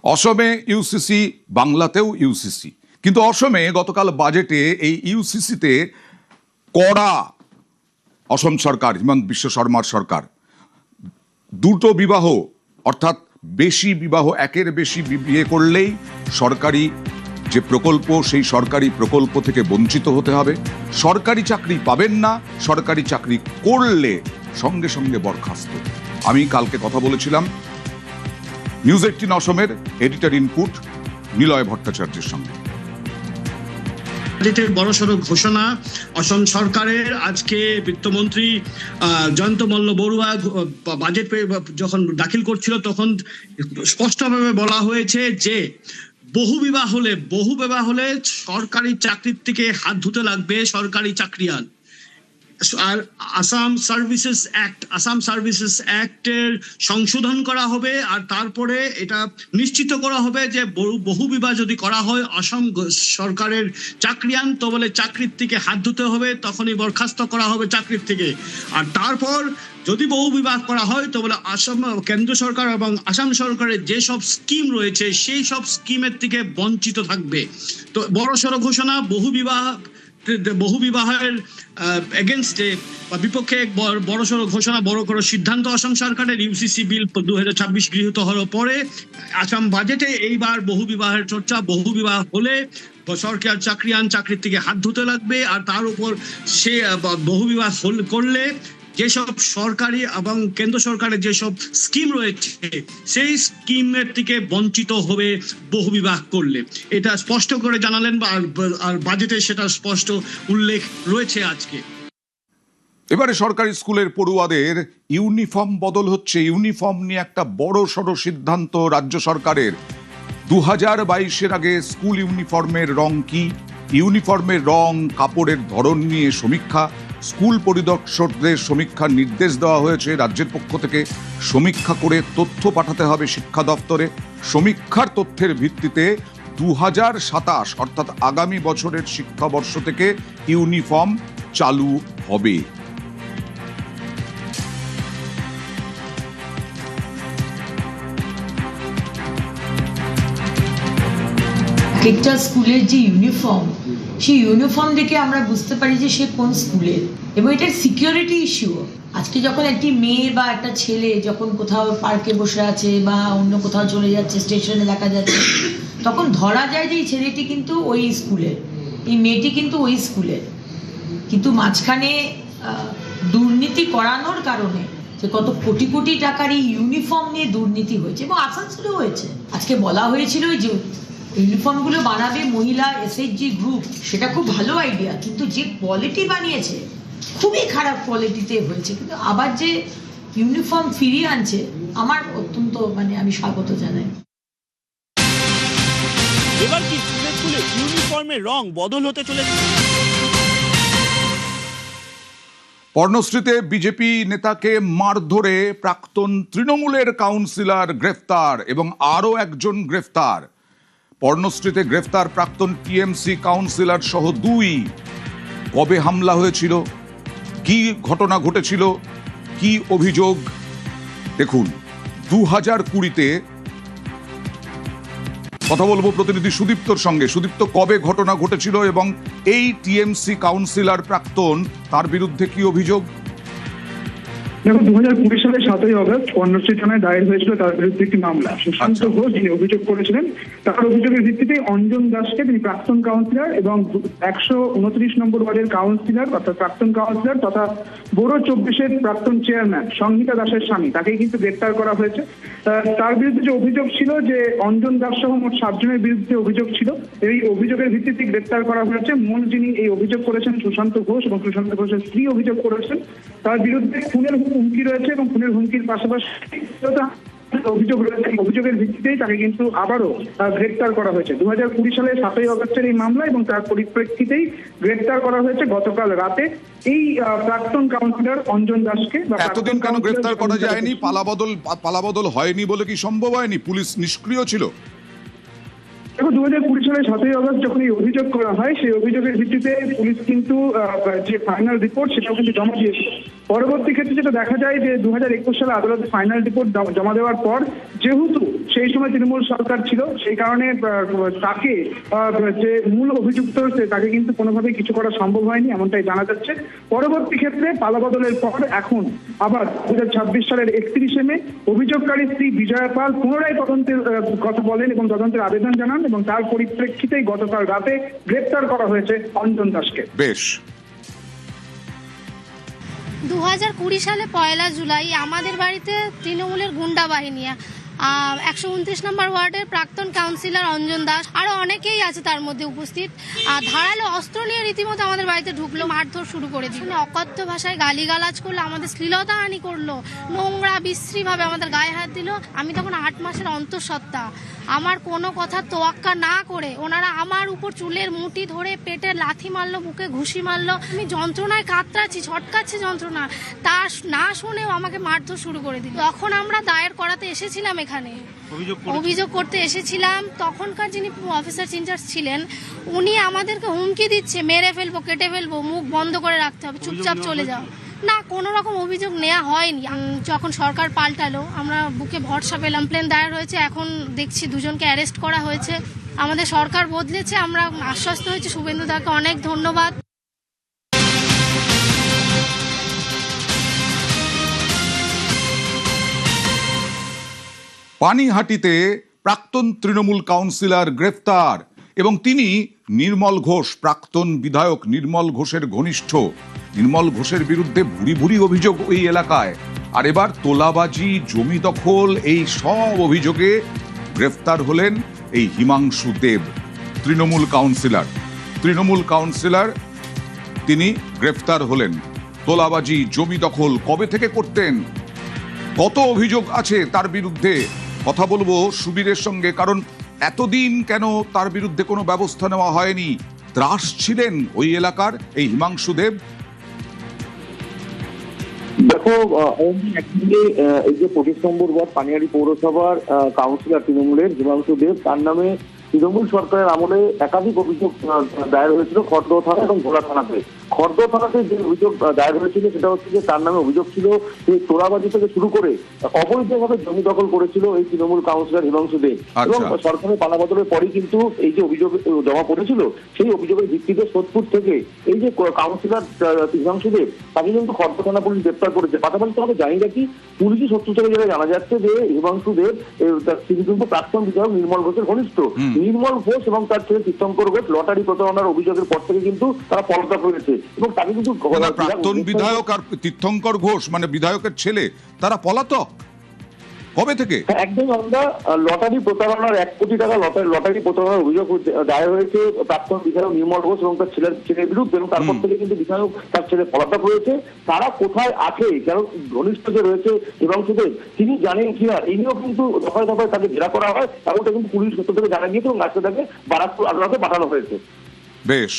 অসমে ইউসিসি, বাংলাতেও ইউসিসি, কিন্তু অসমে গতকাল বাজেটে এই ইউসিসিতে কড়া অসম সরকার, হিমন্ত বিশ্ব শর্মার সরকার দুটো বিবাহ অর্থাৎ বেশি বিবাহ, একের বেশি বিয়ে করলেই সরকারি যে প্রকল্প সেই সরকারি প্রকল্প থেকে বঞ্চিত হতে হবে, সরকারি চাকরি পাবেন না, সরকারি চাকরি করলে সঙ্গে সঙ্গে বরখাস্ত। আমি কালকে কথা বলেছিলাম নিউজ 18 অসমের এডিটর ইনপুট নিলয় ভট্টাচার্যের সঙ্গে। বাজেটের বড়সড় ঘোষণা অসম সরকারের। আজকে বিত্তমন্ত্রী জয়ন্ত মল্ল বড়ুয়া বাজেট যখন দাখিল করছিল তখন স্পষ্টভাবে বলা হয়েছে যে বহু বিবাহ হলে সরকারি চাকরির থেকে হাত ধুতে লাগবে সরকারি চাকরিয়ান। আর আসাম সার্ভিসেস অ্যাক্টের সংশোধন করা হবে, আর তারপরে এটা নিশ্চিত করা হবে যে বহু বিবাহ যদি করা হয় আসাম সরকারের চাকরিয়ান তো বলে চাকরির থেকে হাত ধুতে হবে, তখনই বরখাস্ত করা হবে চাকরির থেকে। আর তারপর যদি বহু বিবাহ করা হয় তো বলে আসাম কেন্দ্র সরকার এবং আসাম সরকারের যেসব স্কিম রয়েছে সেই সব স্কিমের থেকে বঞ্চিত থাকবে। তো বড়সড় ঘোষণা, বহু বিবাহের এগেনস্টে বা বিপক্ষে এক বড়সড় ঘোষণা, বড় করে সিদ্ধান্ত আসাম সরকারের। ইউসিসি বিল 2026 গৃহীত হওয়ার পরে আসাম বাজেটে এইবার বহু বিবাহের চর্চা। বহু বিবাহ হলে সরকার চাকরিয়ান চাকরির থেকে হাত ধুতে লাগবে, আর তার উপর সে বহু বিবাহ করলে যেসব সরকারি এবং কেন্দ্র সরকারের যেসব স্কিম রয়েছে সেই স্কিমের থেকে বঞ্চিত হবে বহু বিবাহ করলে। এটা স্পষ্ট করে জানালেন, আর বাজেটে সেটা স্পষ্ট উল্লেখ রয়েছে আজকে। এবারে সরকারি স্কুলের পড়ুয়াদের ইউনিফর্ম বদল হচ্ছে। ইউনিফর্ম নিয়ে একটা বড় সড় সিদ্ধান্ত রাজ্য সরকারের। 2022-এর আগে স্কুল ইউনিফর্মের রং কি, ইউনিফর্মের রং কাপড়ের ধরন নিয়ে সমীক্ষা, স্কুল পরিদর্শকদের সমীক্ষার নির্দেশ দেওয়া হয়েছে রাজ্যের পক্ষ থেকে। সমীক্ষা করে তথ্য পাঠাতে হবে শিক্ষা দপ্তরে। সমীক্ষার তথ্যের ভিত্তিতে 2027 অর্থাৎ আগামী বছরের শিক্ষাবর্ষ থেকে ইউনিফর্ম চালু হবে। একটা স্কুলের যে ইউনিফর্ম, সেই ইউনিফর্ম দেখে আমরা বুঝতে পারি যে সে কোন স্কুলের, এবং এটার সিকিউরিটি ইস্যু। আজকে যখন একটি মেয়ে বা একটা ছেলে যখন কোথাও পার্কে বসে আছে বা অন্য কোথাও চলে যাচ্ছে, স্টেশনে দেখা যাচ্ছে, তখন ধরা যায় যে এই ছেলেটি কিন্তু ওই স্কুলের, এই মেয়েটি কিন্তু ওই স্কুলের। কিন্তু মাঝখানে দুর্নীতি করানোর কারণে যে কত কোটি কোটি টাকার এই ইউনিফর্ম নিয়ে দুর্নীতি হয়েছে, এবং আসানসোলেও হয়েছে। আজকে বলা হয়েছিল যে ইউনিফর্মগুলো বানাবে মহিলা এসএইচজি গ্রুপ, সেটা খুব ভালো আইডিয়া, কিন্তু যে কোয়ালিটি বানিয়েছে খুবই খারাপ কোয়ালিটিতে হয়েছে। কিন্তু আবার যে ইউনিফর্ম ফিরিয়ে আনছে, আমার অত্যন্ত আমি স্বাগত জানাই। এবার কি স্কুলে ইউনিফর্মের রং বদল হতে চলেছে? পর্ণশ্রীতে বিজেপি নেতাকে মারধরে প্রাক্তন তৃণমূলের কাউন্সিলর গ্রেফতার এবং আরও একজন গ্রেফতার। পর্ণশ্রীতে গ্রেফতার প্রাক্তন টিএমসি কাউন্সিলর সহ 2। কবে হামলা হয়েছিল, কি ঘটনা ঘটেছিল, কি অভিযোগ দেখুন। 2020-তে কথা বলবো প্রতিনিধি সুদীপ্তর সঙ্গে। সুদীপ্ত, কবে ঘটনা ঘটেছিল এবং এই টিএমসি কাউন্সিলর প্রাক্তন, তার বিরুদ্ধে কি অভিযোগ? দেখো, 2020 সালের 7ই অগস্ট পর্ণশ্রী থানায় দায়ের হয়েছিল তার বিরুদ্ধে একটি মামলা। সুশান্ত ঘোষ যিনি অভিযোগ করেছিলেন, তার অভিযোগের ভিত্তিতে অঞ্জন দাসকে, তিনি প্রাক্তন কাউন্সিলর এবং 129 নম্বর ওয়ার্ডের কাউন্সিলর অর্থাৎ প্রাক্তন কাউন্সিলর তথা বোরো 24-এর প্রাক্তন চেয়ারম্যান সংহিতা দাসের স্বামী, তাকেই কিন্তু গ্রেপ্তার করা হয়েছে। তার বিরুদ্ধে যে অভিযোগ ছিল যে অঞ্জন দাস সহ মোট 7 জনের বিরুদ্ধে অভিযোগ ছিল, এই অভিযোগের ভিত্তিতে গ্রেপ্তার করা হয়েছে। মূল যিনি এই অভিযোগ করেছেন সুশান্ত ঘোষ, এবং সুশান্ত ঘোষের স্ত্রী অভিযোগ করেছেন। তার বিরুদ্ধে খুনের হুমকি রয়েছে এবং খুনের হুমকির পাশাপাশি অভিযোগ রয়েছে। অভিযোগের ভিত্তিতেই তাকে কিন্তু আবারও গ্রেপ্তার করা হয়েছে 2020 সালের 7ই অগস্টের এই মামলা, এবং তার পরিপ্রেক্ষিতেই গ্রেপ্তার করা হয়েছে গতকাল রাতে এই প্রাক্তন কাউন্সিলর অঞ্জন দাসকে। এতদিন কেন গ্রেপ্তার করা যায়নি? পালাবদল হয়নি বলে কি সম্ভব হয়নি? পুলিশ নিষ্ক্রিয় ছিল? দেখো, 2020 সালের 7ই অগস্ট যখন এই অভিযোগ করা হয়, সেই অভিযোগের ভিত্তিতে পুলিশ কিন্তু যে ফাইনাল রিপোর্ট সেটাও কিন্তু জমা দিয়েছিল। পরবর্তী ক্ষেত্রে যেটা দেখা যায় যে 2021 সালে আদালতে ফাইনাল রিপোর্ট জমা দেওয়ার পর যেহেতু সেই সময় তৃণমূল সরকার ছিল সেই কারণে তাকে যে মূল অভিযুক্ত হচ্ছে তাকে কিন্তু কোনোভাবেই কিছু করা সম্ভব হয়নি, এমনটাই জানা যাচ্ছে। পরবর্তী ক্ষেত্রে পালাবদলের পর এখন আবার 2026 সালের 31শে মে অভিযোগকারী স্ত্রী বিজয়া পাল পুনরায় তদন্তের কথা বলেন এবং তদন্তের আবেদন জানান এবং তার পরিপ্রেক্ষিতেই গতকাল রাতে গ্রেপ্তার করা হয়েছে অঞ্জন দাসকে। বেশ। 2020 সালে 1 জুলাই আমাদের বাড়িতে তৃণমূলের গুন্ডা বাহিনী 129 নম্বর ওয়ার্ডের প্রাক্তন কাউন্সিলর অঞ্জন দাস আরো অনেকেই আছে তার মধ্যে উপস্থিত, ধারালো অস্ত্র নিয়ে রীতিমতো আমাদের বাড়িতে ঢুকলো, মারধর শুরু করে দিল, অকথ্য ভাষায় গালিগালাজ করলো, আমাদের শ্লীলতাহানি করলো, নোংরা বিশ্রী ভাবে আমাদের গায়ে হাত দিল। আমি তখন 8 মাসের অন্তঃসত্ত্বা, আমার কোনো কথা তোয়াক্কা না করে ওনারা আমার উপর চুলের মুঠি ধরে পেটে লাথি মারলো, বুকে ঘুষি মারলো, আমি যন্ত্রণায় কাতরাচ্ছি, ছটকাচ্ছি যন্ত্রণা, তা না শুনেও আমাকে মারধর শুরু করে দিল। তখন আমরা দায়ের করাতে এসেছিলাম, এখানে অভিযোগ করতে এসেছিলাম। তখনকার যিনি অফিসার ইনচার্জ ছিলেন উনি আমাদেরকে হুমকি দিচ্ছে, মেরে ফেলবো, কেটে ফেলবো, মুখ বন্ধ করে রাখতে হবে, চুপচাপ চলে যাও। না, কোনো রকম অভিযোগ নেওয়া হয়নি। যখন সরকার পাল্টালো আমরা বুকে ভরসা পেলাম, প্লেন দায়ের হয়েছে, এখন দেখছি দুজনকে অ্যারেস্ট করা হয়েছে, আমাদের সরকার বদলেছে, আমরা আশ্বস্ত হয়েছি। শুভেন্দু দাকে অনেক ধন্যবাদ। পানিহাটিতে প্রাক্তন তৃণমূল কাউন্সিলর গ্রেফতার এবং তিনি নির্মল ঘোষ, প্রাক্তন বিধায়ক নির্মল ঘোষের ঘনিষ্ঠ। নির্মল ঘোষের বিরুদ্ধে ভুরি ভুরি অভিযোগ ওই এলাকায়, আর এবার তোলাবাজি, জমি দখল, এই সব অভিযোগে গ্রেফতার হলেন এই হিমাংশু দেব, তৃণমূল কাউন্সিলর। তিনি গ্রেফতার হলেন। তোলাবাজি, জমি দখল কবে থেকে করতেন, কত অভিযোগ আছে তার বিরুদ্ধে, কথা বলবো সুবীরের সঙ্গে। কারণ এতদিন কেন তার বিরুদ্ধে কোনো ব্যবস্থা নেওয়া হয়নি? ত্রাস ছিলেন ওই এলাকার এই হিমাংশু দেব। দেখো, এই যে 25 নম্বর ওয়ার্ড পানিহাটি পৌরসভার কাউন্সিলর তৃণমূলের হিমাংশু দেব, তার নামে তৃণমূল সরকারের আমলে একাধিক অভিযোগ দায়ের হয়েছিল খড়দহ থানা এবং ভোলা থানাতে। খড়দহ থানাতে যে অভিযোগ দায়ের হয়েছিল সেটা হচ্ছে যে তার নামে অভিযোগ ছিল যে তোলাবাজি থেকে শুরু করে অবৈধভাবে জমি দখল করেছিল এই তৃণমূল কাউন্সিলর হিমাংশু দেব। এবং সরকারের পালাবদলের পরই কিন্তু এই যে অভিযোগ জমা পড়েছিল সেই অভিযোগের ভিত্তিতে সোদপুর থেকে এই যে কাউন্সিলর হিমাংশু দেব তাকে কিন্তু খড়দহ থানা পুলিশ গ্রেপ্তার করেছে। পাশাপাশি তোমাকে জানি রাখি, পুলিশি সূত্র থেকে যেটা জানা যাচ্ছে যে হিমাংশু দেব তিনি কিন্তু প্রাক্তন বিধায়ক নির্মল ঘোষের ঘনিষ্ঠ। নির্মল ঘোষ এবং তার ছেলে তীর্থঙ্কর ঘোষ লটারি প্রতারণার অভিযোগের পর থেকে কিন্তু তারা পদত্যাগ করেছে এবং তাকে কিন্তু প্রাক্তন বিধায়ক আর তীর্থঙ্কর ঘোষ মানে বিধায়কের ছেলে, তারা পলাতক কবে থেকে? একদম আমরা লটারি প্রতারণার 1 কোটি টাকা লটারি প্রতারণার অভিযোগ দায়ের হয়েছে প্রাক্তন বিধায়ক নির্মল ঘোষ এবং তার ছেলের বিরুদ্ধে, এবং তারপর থেকে কিন্তু বিধায়ক তার ছেলে পলাতক রয়েছে। তারা কোথায় আছে, কারণ ঘনিষ্ঠ যে রয়েছে হিমাংশু দেব তিনি জানেন কিনা, এই নিয়েও কিন্তু দফায় দফায় তাকে জেরা করা হয়, এমনটা কিন্তু পুলিশ সূত্র থেকে জানা গিয়েছে এবং আজকে তাকে বারাকপুর আদালতে পাঠানো হয়েছে। বেশ।